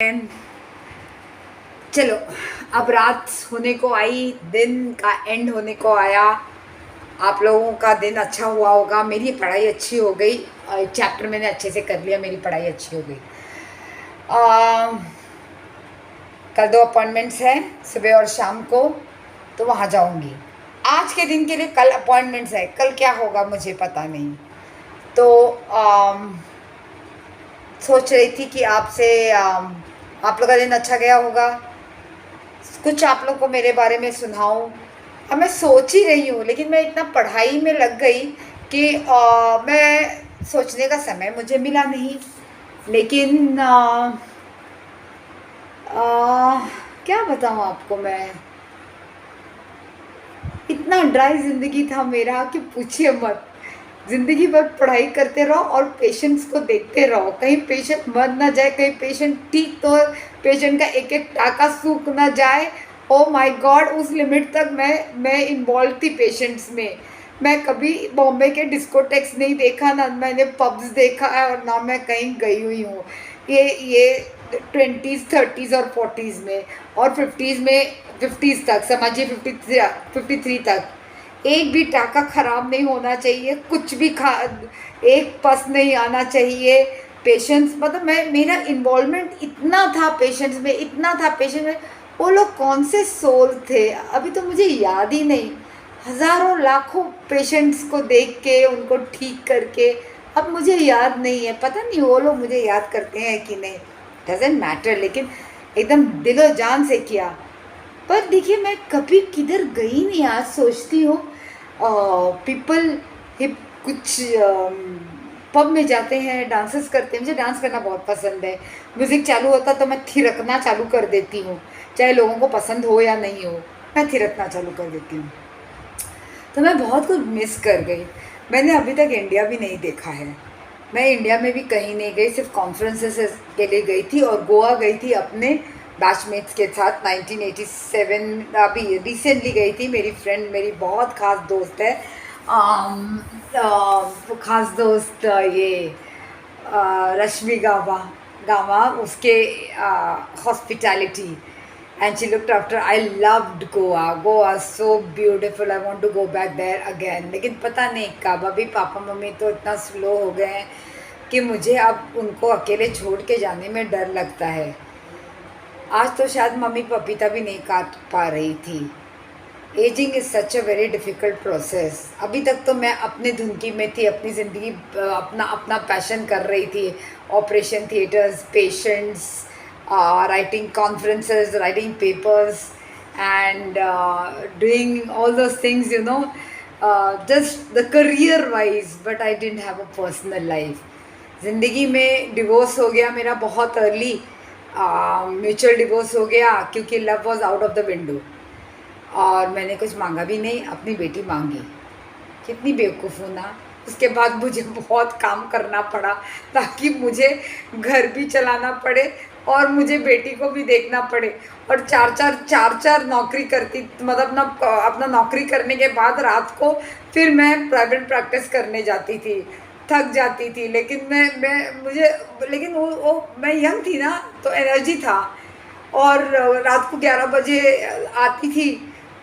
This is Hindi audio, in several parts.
And चलो, अब रात होने को आई, दिन का एंड होने को आया। आप लोगों का दिन अच्छा हुआ होगा, मेरी पढ़ाई अच्छी हो गई। एक चैप्टर मैंने अच्छे से कर लिया, मेरी पढ़ाई अच्छी हो गई। कल 2 अपॉइंटमेंट्स हैं, सुबह और शाम को, तो वहाँ जाऊँगी। आज के दिन के लिए कल अपॉइंटमेंट्स है, कल क्या होगा मुझे पता नहीं। तो सोच रही थी कि आपसे आप लोग का दिन अच्छा गया होगा, कुछ आप लोग को मेरे बारे में सुनाऊं। अब मैं सोच ही रही हूँ, लेकिन मैं इतना पढ़ाई में लग गई कि मैं सोचने का समय मुझे मिला नहीं। लेकिन क्या बताऊँ आपको मैं, इतना ड्राई ज़िंदगी था मेरा कि पूछिए मत। ज़िंदगी भर पढ़ाई करते रहो और पेशेंट्स को देखते रहो, कहीं पेशेंट मर ना जाए, कहीं पेशेंट ठीक तो पेशेंट का एक एक टाका सूख ना जाए। ओ माय गॉड, उस लिमिट तक मैं इन्वॉल्व थी पेशेंट्स में। मैं कभी बॉम्बे के डिस्कोटेक्स नहीं देखा, ना मैंने पब्स देखा है, और ना मैं कहीं गई हुई हूँ। ये 20s 30s और 40s में और 50s में, 50s तक समझिए, 53 तक एक भी टाका खराब नहीं होना चाहिए, कुछ भी एक पस नहीं आना चाहिए। पेशेंट्स मतलब मेरा इन्वॉल्वमेंट इतना था पेशेंट्स में, इतना था पेशेंट में। वो लोग कौन से सोल थे, अभी तो मुझे याद ही नहीं। हज़ारों लाखों पेशेंट्स को देख के, उनको ठीक करके, अब मुझे याद नहीं है। पता नहीं वो लोग मुझे याद करते हैं कि नहीं, डजेंट मैटर, लेकिन एकदम दिलो जान से किया। पर देखिए, मैं कभी किधर गई नहीं। आज सोचती हूँ, पीपल हिप कुछ पब में जाते हैं, डांसेस करते हैं। मुझे डांस करना बहुत पसंद है। म्यूज़िक चालू होता तो मैं थिरकना चालू कर देती हूँ, चाहे लोगों को पसंद हो या नहीं हो, मैं थिरकना चालू कर देती हूँ। तो मैं बहुत कुछ मिस कर गई। मैंने अभी तक इंडिया भी नहीं देखा है। मैं इंडिया में भी कहीं नहीं गई, सिर्फ कॉन्फ्रेंसेस के लिए गई थी, और गोवा गई थी अपने बैचमेट्स के साथ 1987। अभी रिसेंटली गई थी। मेरी फ्रेंड, मेरी बहुत ख़ास दोस्त है, ख़ास दोस्त, ये रश्मि गावा गावा, उसके hospitality, and she looked after. I loved Goa. Goa so beautiful. I want to go back there again. लेकिन पता नहीं कब। अभी पापा मम्मी तो इतना स्लो हो गए हैं कि मुझे अब उनको अकेले छोड़ के जाने में डर लगता है। आज तो शायद मम्मी पपीता भी नहीं काट पा रही थी। Ageing is such a very difficult process. अभी तक तो मैं अपने धुनकी में थी, अपनी ज़िंदगी अपना अपना पैशन कर रही थी। Operation theatres, patients, writing conferences, writing papers, and doing all those things, just the career wise, but I didn't have a personal life. ज़िंदगी में डिवोर्स हो गया मेरा बहुत अर्ली, म्यूचुअल डिवोर्स हो गया क्योंकि love was out of the window, और मैंने कुछ मांगा भी नहीं, अपनी बेटी मांगी। कितनी बेवकूफ़ हूँ ना। उसके बाद मुझे बहुत काम करना पड़ा ताकि मुझे घर भी चलाना पड़े और मुझे बेटी को भी देखना पड़े, और चार चार नौकरी करती, मतलब अपना अपना नौकरी करने के बाद रात को फिर मैं प्राइवेट प्रैक्टिस करने जाती थी। थक जाती थी, लेकिन मैं मुझे लेकिन वो मैं यंग थी ना, तो एनर्जी था, और रात को 11 बजे आती थी,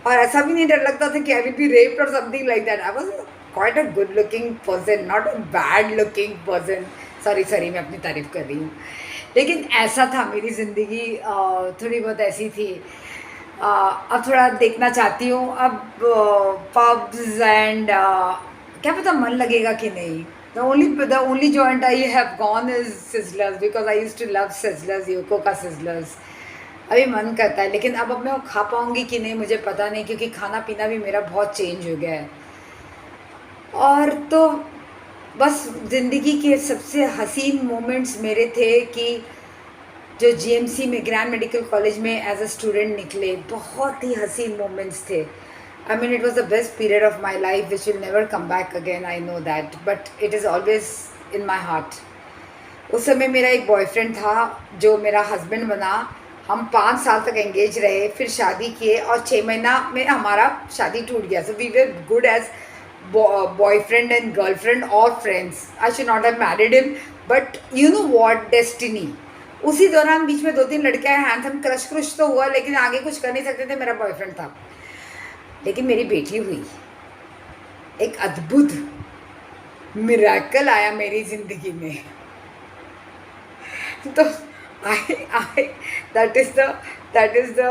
और ऐसा भी नहीं डर लगता था कि आई विल बी रेप्ड और something like that. I was quite a good looking person, not a bad looking person. Sorry, मैं अपनी तारीफ कर रही हूँ, लेकिन ऐसा था मेरी ज़िंदगी, थोड़ी बहुत ऐसी थी। अब थोड़ा देखना चाहती हूँ, अब पब्स एंड क्या पता मन लगेगा कि नहीं। The only joint I have gone is Sizzlers, because I used to love Sizzlers, UCO का Sizzlers। अभी मन करता है, लेकिन अब मैं वो खा पाऊँगी कि नहीं मुझे पता नहीं, क्योंकि खाना पीना भी मेरा बहुत चेंज हो गया है। और तो बस ज़िंदगी के सबसे हसीन मोमेंट्स मेरे थे कि जो जीएमसी में, ग्रैंड मेडिकल कॉलेज में एज अ स्टूडेंट निकले, बहुत ही हसीन मोमेंट्स थे। I mean, it was the best period of my life which will never come back again, I know that, but it is always in my heart. उस समय मेरा एक बॉयफ्रेंड था जो मेरा हस्बैंड बना। हम 5 साल तक एंगेज रहे, फिर शादी किए, और 6 महीना में हमारा शादी टूट गया। So we were good as boyfriend and girlfriend और friends. I should not have married him, but you know what, destiny, उसी दौरान बीच में 2-3 लड़के आए, हैंडसम क्रश क्रुश तो हुआ, लेकिन आगे कुछ कर नहीं सकते थे, मेरा बॉयफ्रेंड था। लेकिन मेरी बेटी हुई, एक अद्भुत मिरेकल आया मेरी ज़िंदगी में। तो I I that is the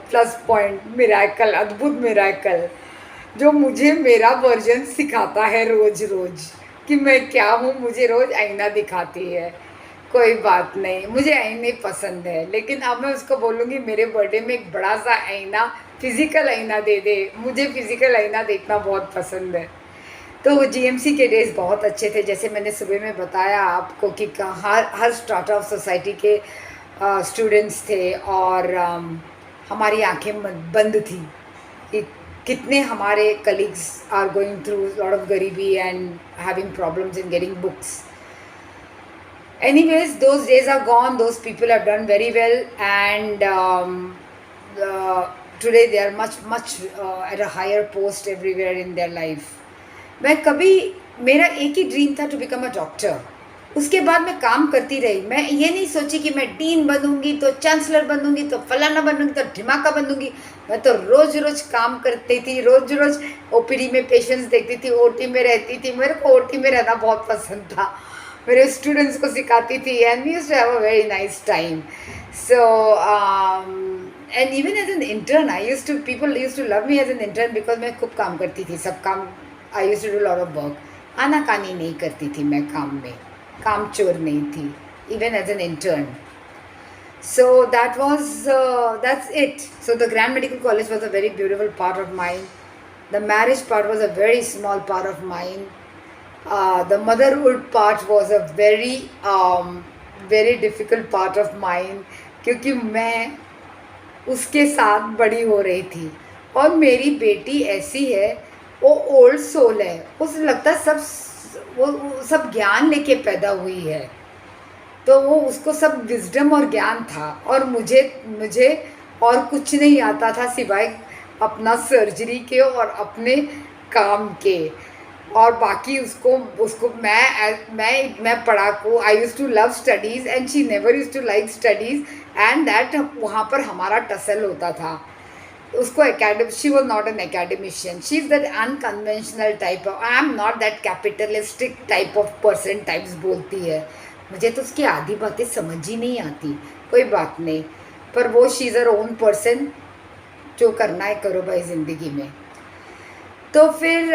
plus point, miracle, अद्भुत मिरेकल, जो मुझे मेरा वर्जन सिखाता है रोज़ रोज़ कि मैं क्या हूँ। मुझे रोज़ आईना दिखाती है। कोई बात नहीं, मुझे आईने पसंद है, लेकिन अब मैं उसको बोलूँगी मेरे बर्थडे में एक बड़ा सा आईना, फिज़िकल आईना दे दे। मुझे फिज़िकल आईना देखना बहुत पसंद है। तो जीएमसी के डेज़ बहुत अच्छे थे। जैसे मैंने सुबह में बताया आपको कि हर स्ट्राटा ऑफ सोसाइटी के स्टूडेंट्स थे, और हमारी आंखें बंद थी कि कितने हमारे colleagues are going through lot of गरीबी and having problems in getting books. Anyways, those days are gone. Those people have done very well, and today they are much at a higher post everywhere in their life. मेरा एक ही ड्रीम था टू बिकम अ डॉक्टर. उसके बाद मैं काम करती रही. मैं ये नहीं सोची कि मैं डीन बनूंगी तो चांसलर बनूंगी तो फलाना बनूंगी तो ढिमाका बनूंगी. मैं तो रोज़ रोज़ काम करती थी, रोज़ रोज़ ओपीडी में पेशेंट्स देखती थी, ओटी में रहती थी. मेरे को ओटी में रहना बहुत पसंद था. मेरे स्टूडेंट्स को सिखाती थी, and we used to have a very nice time. So and even as an intern people used to love me as an intern because मैं खूब काम करती थी. सब काम I used to do lot of work. आनाकानी नहीं करती थी मैं काम में, काम चोर नहीं थी, even as an intern. So that's it. So the Grand Medical College was a very beautiful part of mine. The marriage part was a very small part of mine. The motherhood part was a very difficult part of mine, क्योंकि मैं उसके साथ बड़ी हो रही थी. और मेरी बेटी ऐसी है, वो ओल्ड सोल है. उसे लगता है वो सब ज्ञान लेके पैदा हुई है, तो वो उसको सब विजडम और ज्ञान था, और मुझे और कुछ नहीं आता था सिवाय अपना सर्जरी के और अपने काम के. और बाकी उसको मैं पढ़ाकू. I use to love studies and she never use to like studies, and that वहाँ पर हमारा टसल होता था. उसको she was not an academician. She is that unconventional type of, I am not that capitalistic type of person types बोलती है. मुझे तो उसकी आधी बातें समझ ही नहीं आती. कोई बात नहीं, पर वो she is her own person. जो करना है करो भाई ज़िंदगी में. तो फिर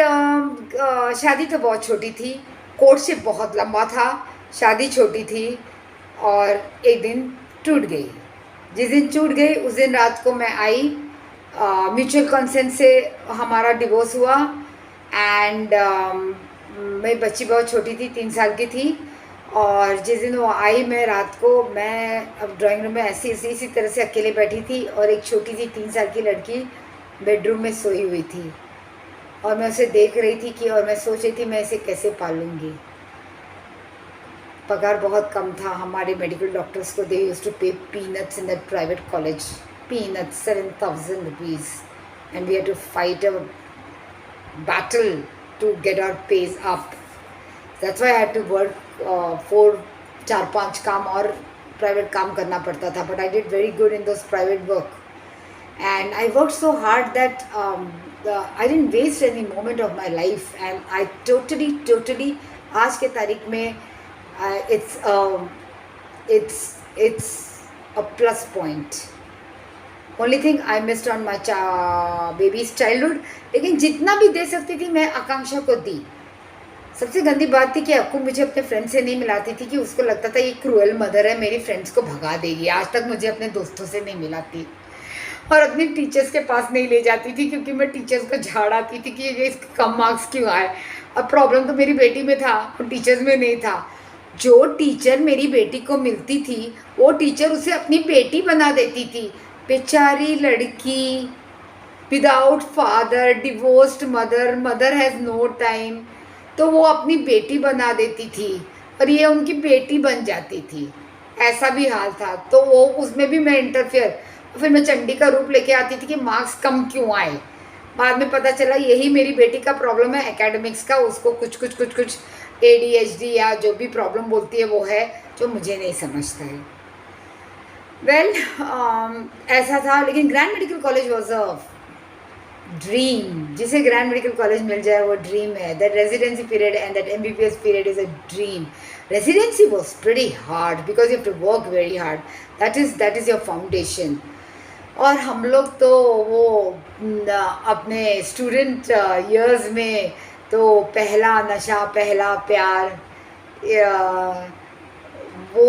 शादी तो बहुत छोटी थी, कोर्टशिप बहुत लंबा था, शादी छोटी थी, और एक दिन टूट गई. जिस दिन टूट गई उस दिन रात को मैं आई. म्यूचुअल कंसेंट से हमारा डिवोर्स हुआ. एंड मेरी बच्ची बहुत छोटी थी, 3 साल की थी. और जिस दिन वो आई, मैं रात को अब ड्राइंग रूम में इसी तरह से अकेले बैठी थी, और एक छोटी सी 3 साल की लड़की बेडरूम में सोई हुई थी, और मैं उसे देख रही थी और मैं सोच रही थी मैं इसे कैसे पालूंगी. पगार बहुत कम था. हमारे मेडिकल डॉक्टर्स को दे यूज्ड टू पे peanuts in that private college. Peanuts, 7,000 rupees, and we had to fight a battle to get our pays up. That's why I had to work 4-5 काम और प्राइवेट काम करना पड़ता था. But I did very good in those private work, and I work so hard that I didn't waste any moment of my life, and I totally आज के तारीख में it's a plus point. Only thing I missed on my baby's childhood. लेकिन जितना भी दे सकती थी मैं आकांक्षा को दी. सबसे गंदी बात थी कि अक्कू मुझे अपने फ्रेंड से नहीं मिलाती थी, कि उसको लगता था ये क्रूअल मदर है, मेरी फ्रेंड्स को भगा देगी. आज तक मुझे अपने दोस्तों से नहीं मिलाती, और अपनी टीचर्स के पास नहीं ले जाती थी, क्योंकि मैं टीचर्स को झाड़ आती थी कि ये इसके कम मार्क्स क्यों आए. अब प्रॉब्लम तो मेरी बेटी में था, और टीचर्स में नहीं था. जो टीचर मेरी बेटी को मिलती थी, वो टीचर उसे अपनी बेटी बना देती थी. बेचारी लड़की, without father, divorced mother has no time, तो वो अपनी बेटी बना देती थी, और ये उनकी बेटी बन जाती थी. ऐसा भी हाल था. तो वो उसमें भी मैं इंटरफेयर. फिर मैं चंडी का रूप लेके आती थी कि मार्क्स कम क्यों आए. बाद में पता चला यही मेरी बेटी का प्रॉब्लम है, एकेडमिक्स का. उसको कुछ ADHD या जो भी प्रॉब्लम बोलती है वो है, जो मुझे नहीं समझता है. वेल ऐसा था, लेकिन grand medical college was a dream. जिसे ग्रैंड मेडिकल कॉलेज मिल जाए वो ड्रीम है. That residency period and that MBBS period is a dream. Residency was pretty hard because you have to work very hard. That is your foundation. और हम लोग तो वो अपने स्टूडेंट ईयर्स में तो पहला नशा पहला प्यार, वो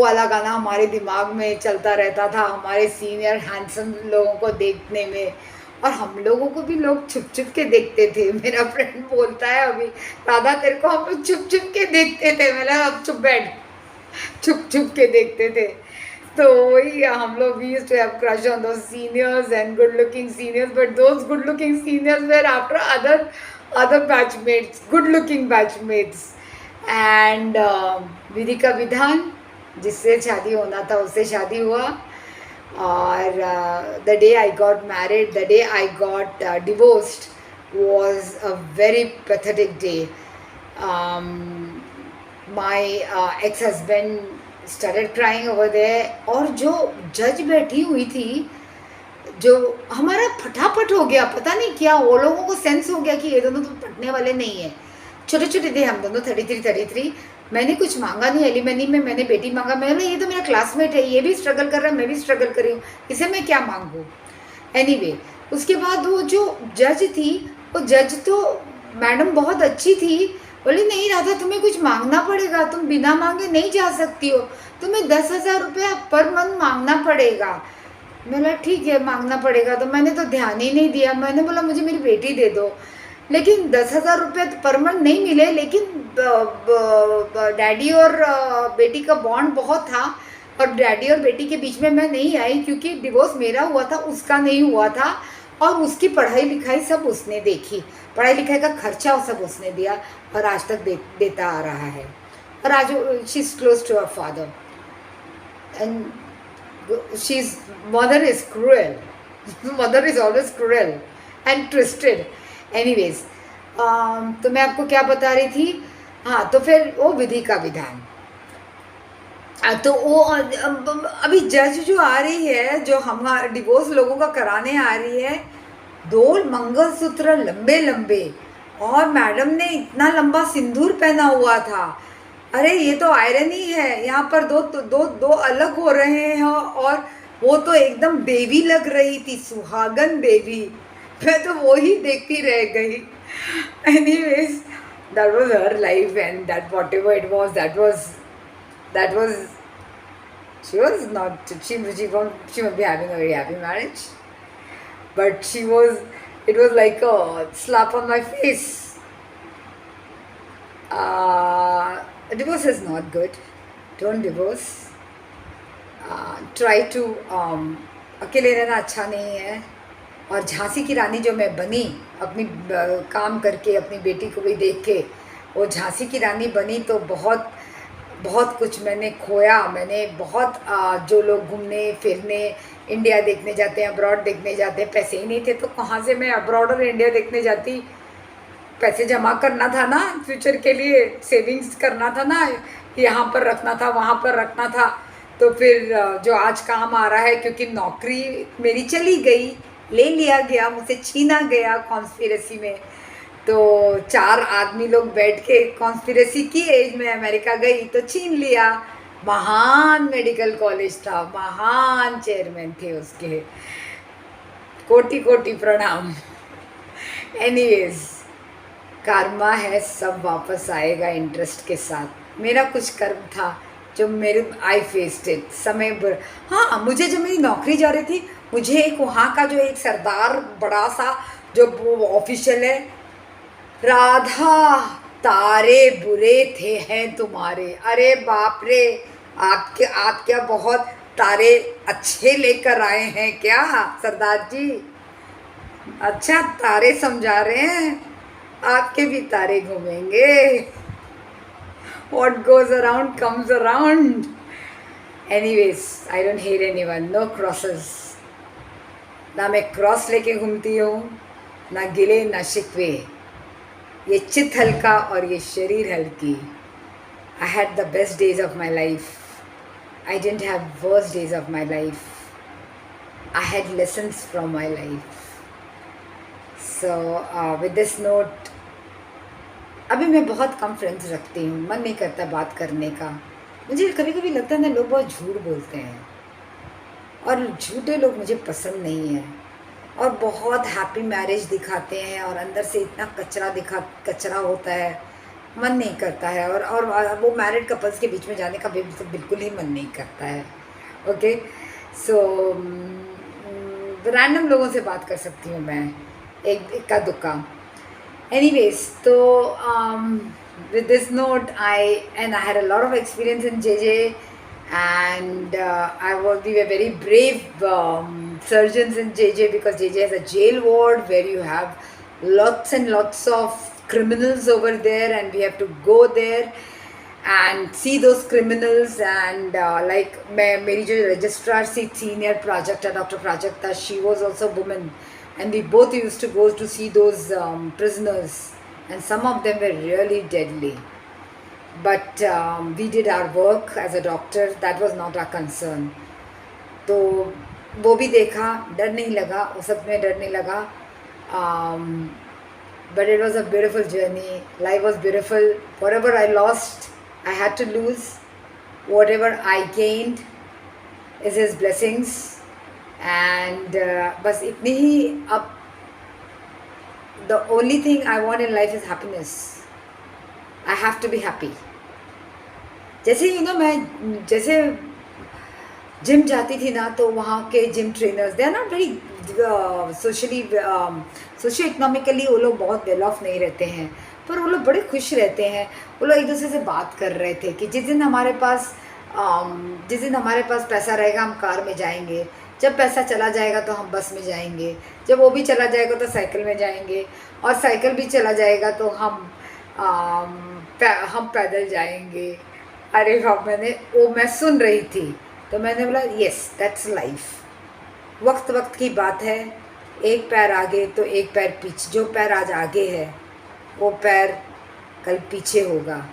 वाला गाना हमारे दिमाग में चलता रहता था हमारे सीनियर हैंडसम लोगों को देखने में. और हम लोगों को भी लोग छुप छुप के देखते थे. मेरा फ्रेंड बोलता है अभी, राधा तेरे को हम लोग छुप छुप के देखते थे. मैंने अब चुप बैठ, छुप छुप के देखते थे. तो वही हम लोग, we used to have crush on those seniors and good looking seniors, but those good looking seniors were after other batchmates, good looking batchmates. And विधि का विधान, जिससे शादी होना था उससे शादी हुआ. और the day I got married, the day I got divorced was a very pathetic day. My ex-husband started crying over there. और जो जज बैठी हुई थी, जो हमारा फटाफट हो गया, पता नहीं क्या वो लोगों को सेंस हो गया कि ये दोनों तो पटने वाले नहीं है. छोटे छोटे थे हम दोनों, 33. मैंने कुछ मांगा नहीं एलिमनी में, मैंने बेटी मांगा. मैंने बोला ये तो मेरा क्लासमेट है, ये भी स्ट्रगल कर रहा है, मैं भी स्ट्रगल कर रही हूँ, इसे मैं क्या मांगूँ. एनीवे, उसके बाद वो जो जज थी, वो जज तो मैडम बहुत अच्छी थी. बोली नहीं राधा, तुम्हें कुछ मांगना पड़ेगा, तुम बिना मांगे नहीं जा सकती हो, तुम्हें 10,000 रुपया पर मंथ मांगना पड़ेगा. मैंने ठीक है मांगना पड़ेगा. तो मैंने तो ध्यान ही नहीं दिया. मैंने बोला मुझे मेरी बेटी दे दो. लेकिन 10,000 रुपये तो पर मंथ नहीं मिले, लेकिन डैडी और बेटी का बॉन्ड बहुत था. और डैडी और बेटी के बीच में मैं नहीं आई, क्योंकि डिवोर्स मेरा हुआ था, उसका नहीं हुआ था. और उसकी पढ़ाई लिखाई सब उसने देखी, पढ़ाई लिखाई का खर्चा सब उसने दिया, और आज तक देता आ रहा है. और आज she is close to her father. And she's mother is cruel. Mother is always cruel and twisted. Anyways, तो मैं आपको क्या बता रही थी. हाँ, तो फिर वो विधि का विधान. तो वो अभी जज जो आ रही है, जो हम डिवोर्स लोगों का कराने आ रही है, 2 मंगलसूत्र लंबे लंबे, और मैडम ने इतना लंबा सिंदूर पहना हुआ था. अरे ये तो आयरनी है, यहाँ पर दो अलग हो रहे हैं. और वो तो एकदम देवी लग रही थी, सुहागन देवी. मैं तो वो ही देखती रह गई. Anyways, that was her life, and that whatever it was, that was she was not she must be having a very happy marriage, but it was like a slap on my face. Divorce is not good. Don't divorce. Try to अकेले रहना अच्छा नहीं है. और झांसी की रानी जो मैं बनी, अपनी काम करके, अपनी बेटी को भी देख के वो झांसी की रानी बनी, तो बहुत बहुत कुछ मैंने खोया. मैंने बहुत जो लोग घूमने फिरने इंडिया देखने जाते हैं, अब्रॉड देखने जाते हैं, पैसे ही नहीं थे तो कहाँ से मैं अब्रॉड और इंडिया देखने जाती. पैसे जमा करना था ना फ्यूचर के लिए, सेविंग्स करना था ना, यहाँ पर रखना था, वहाँ पर रखना था. तो फिर जो आज काम आ रहा है, क्योंकि नौकरी मेरी चली गई, ले लिया गया, मुझसे छीना गया कॉन्स्पिरेसी में. तो 4 आदमी लोग बैठ के कॉन्स्पिरेसी की, एज में अमेरिका गई तो छीन लिया. महान मेडिकल कॉलेज था, महान चेयरमैन थे उसके, कोटि कोटि प्रणाम. एनीवेज, कर्मा है, सब वापस आएगा इंटरेस्ट के साथ. मेरा कुछ कर्म था जो मेरे आई फेस्ड इट. समय हाँ, मुझे जब मेरी नौकरी जा रही थी, मुझे एक वहाँ का जो एक सरदार बड़ा सा जो ऑफिशियल है, राधा तारे बुरे थे हैं तुम्हारे. अरे बाप रे, आप क्या बहुत तारे अच्छे लेकर आए हैं क्या सरदार जी. अच्छा तारे समझा रहे हैं, आपके भी तारे घूमेंगे. What goes around comes around. Anyways, I don't hate anyone. No crosses. ना मैं क्रॉस लेके घूमती हूँ, ना गिले ना शिकवे. ये चित हल्का और ये शरीर हल्की. I had the best days of my life. I didn't have worst days of my life. I had lessons from my life. So with this note, अभी मैं बहुत कम फ्रेंड्स रखती हूँ, मन नहीं करता बात करने का। मुझे कभी कभी लगता है ना, लोग बहुत झूठ बोलते हैं और झूठे लोग मुझे पसंद नहीं है, और बहुत हैप्पी मैरिज दिखाते हैं और अंदर से इतना कचरा होता है, मन नहीं करता है। और वो मैरिड कपल्स के बीच में जाने का बिल्कुल ही मन नहीं करता है। ओके, सो रैंडम लोगों से बात कर सकती हूँ मैं, एक इक्का दुक्का। एनीवेज, तो with this note, I had a lot of experience in JJ, and we were very brave surgeons in JJ, because JJ has a jail ward where you have lots and lots of criminals over there, and we have to go there and see those criminals. And like मेरी जो registrar senior Prajakta, Dr. Prajakta, she was also a woman, and we both used to go to see those prisoners, and some of them were really deadly. But we did our work as a doctor, that was not our concern. तो वो भी देखा, डर नहीं लगा, उस सब में डर नहीं लगा. But it was a beautiful journey. Life was beautiful. Whatever I lost, I had to lose. Whatever I gained is His blessings. And बस इतनी ही. अब the only thing I want in life is happiness. I have to be happy. जैसे मैं जैसे जिम जाती थी ना, तो वहाँ के gym trainers, they are not very socio economically, वो लोग बहुत वेल ऑफ नहीं रहते हैं, पर वो लोग बड़े खुश रहते हैं. वो लोग एक दूसरे से बात कर रहे थे कि जिस दिन हमारे पास पैसा रहेगा हम कार में जाएंगे, जब पैसा चला जाएगा तो हम बस में जाएंगे, जब वो भी चला जाएगा तो साइकिल में जाएंगे, और साइकिल भी चला जाएगा तो हम पैदल जाएंगे. अरे बाप, मैं सुन रही थी तो मैंने बोला येस, दैट्स लाइफ. वक्त वक्त की बात है, एक पैर आगे तो एक पैर पीछे. जो पैर आज आगे है वो पैर कल पीछे होगा.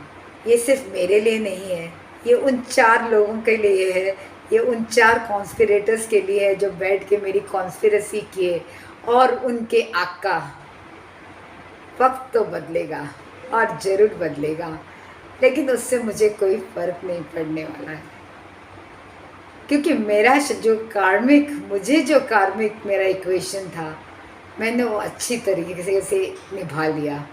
ये सिर्फ मेरे लिए नहीं है, ये उन 4 लोगों के लिए है, ये उन 4 कॉन्स्पिरेटर्स के लिए है जो बैठ के मेरी कॉन्स्पिरेसी किए, और उनके आका. वक्त तो बदलेगा और ज़रूर बदलेगा, लेकिन उससे मुझे कोई फ़र्क नहीं पड़ने वाला है, क्योंकि मेरा जो कार्मिक मेरा इक्वेशन था, मैंने वो अच्छी तरीके से निभा लिया.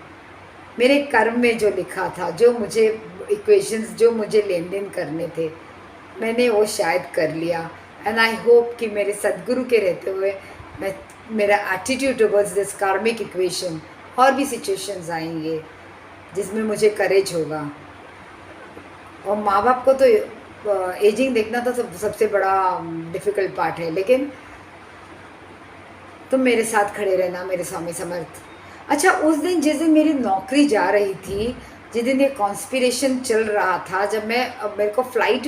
मेरे कर्म में जो लिखा था, जो मुझे इक्वेशंस, जो मुझे लेन देन करने थे, मैंने वो शायद कर लिया. एंड आई होप कि मेरे सदगुरु के रहते हुए मेरा एटीट्यूड टुवर्ड्स दिस कार्मिक इक्वेशन, और भी सिचुएशंस आएंगे जिसमें मुझे करेज होगा. और माँ बाप को तो एजिंग देखना तो सबसे बड़ा डिफ़िकल्ट पार्ट है, लेकिन तुम मेरे साथ खड़े रहना, मेरे स्वामी समर्थ. अच्छा, उस दिन जिस दिन मेरी नौकरी जा रही थी, जिस दिन ये कॉन्स्पिरेशन चल रहा था, जब मेरे को फ्लाइट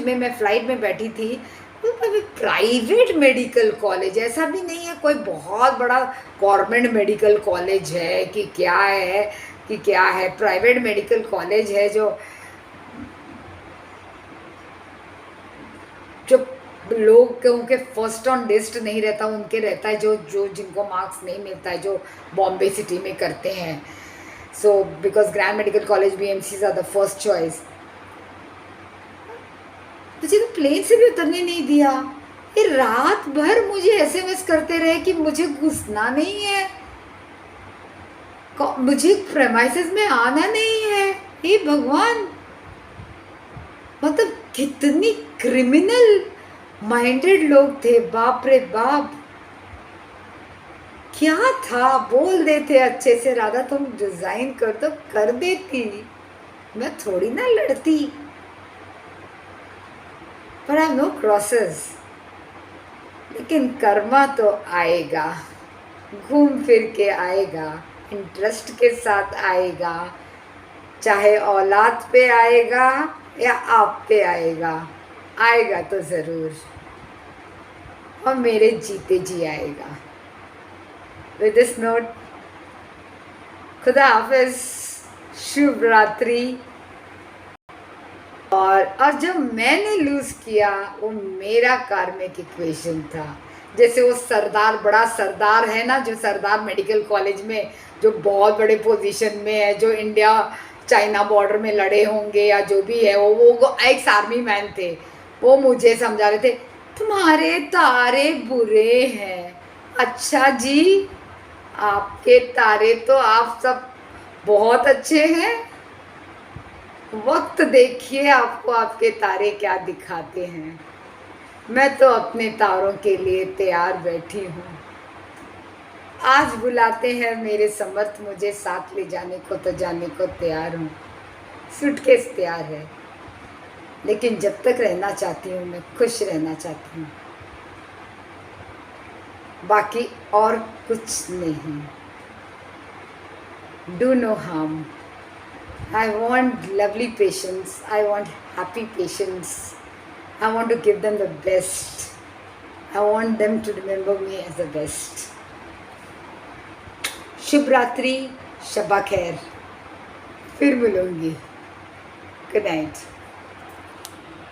में बैठी थी, तो प्राइवेट मेडिकल कॉलेज, ऐसा भी नहीं है कोई बहुत बड़ा गवर्नमेंट मेडिकल कॉलेज है कि क्या है, प्राइवेट मेडिकल कॉलेज है जो लोगों के फर्स्ट ऑन लिस्ट नहीं रहता, उनके रहता है जो जिनको मार्क्स नहीं मिलता है, जो बॉम्बे सिटी में करते हैं. So because grand medical college BMCs are the first choice. मुझे तो प्लेन से भी उतरने नहीं दिया. ये रात भर मुझे SMS करते रहे कि मुझे घुसना नहीं है, मुझे प्रेमाइसेस में आना नहीं है. हे भगवान, मतलब कितनी क्रिमिनल माइंडेड लोग थे, बाप रे बाप. क्या था, बोल देते अच्छे से, राधा तुम डिज़ाइन कर तो कर देती, मैं थोड़ी ना लड़ती. पर आई नो क्रॉसेस, लेकिन कर्मा तो आएगा, घूम फिर के आएगा, इंटरेस्ट के साथ आएगा, चाहे औलाद पे आएगा या आप पे आएगा तो ज़रूर, और मेरे जीते जी आएगा. विद दिस नोट, खुदा हाफिज़, शुभ रात्रि. और जब मैंने लूज़ किया वो मेरा कार्मिक इक्वेशन था। जैसे वो सरदार, बड़ा सरदार है ना, जो सरदार मेडिकल कॉलेज में जो बहुत बड़े पोजीशन में है, जो इंडिया चाइना बॉर्डर में लड़े होंगे या जो भी है, वो एक्स आर्मी मैन थे। वो मुझे समझा रहे थे तुम्हारे तारे बुरे हैं। अच्छा जी, आपके तारे तो आप सब बहुत अच्छे हैं। वक्त देखिए आपको आपके तारे क्या दिखाते हैं। मैं तो अपने तारों के लिए तैयार बैठी हूँ। आज बुलाते हैं मेरे समर्थ, मुझे साथ ले जाने को तो जाने को तैयार हूँ। सूटकेस तैयार है, लेकिन जब तक रहना चाहती हूँ मैं खुश रहना चाहती हूँ, बाकी और कुछ नहीं। Do no harm. I want lovely patients. I want happy patients. I want to give them the best. I want them to remember me as the best. शुभ रात्रि, शब्बा खैर। फिर मिलूंगी। Good night.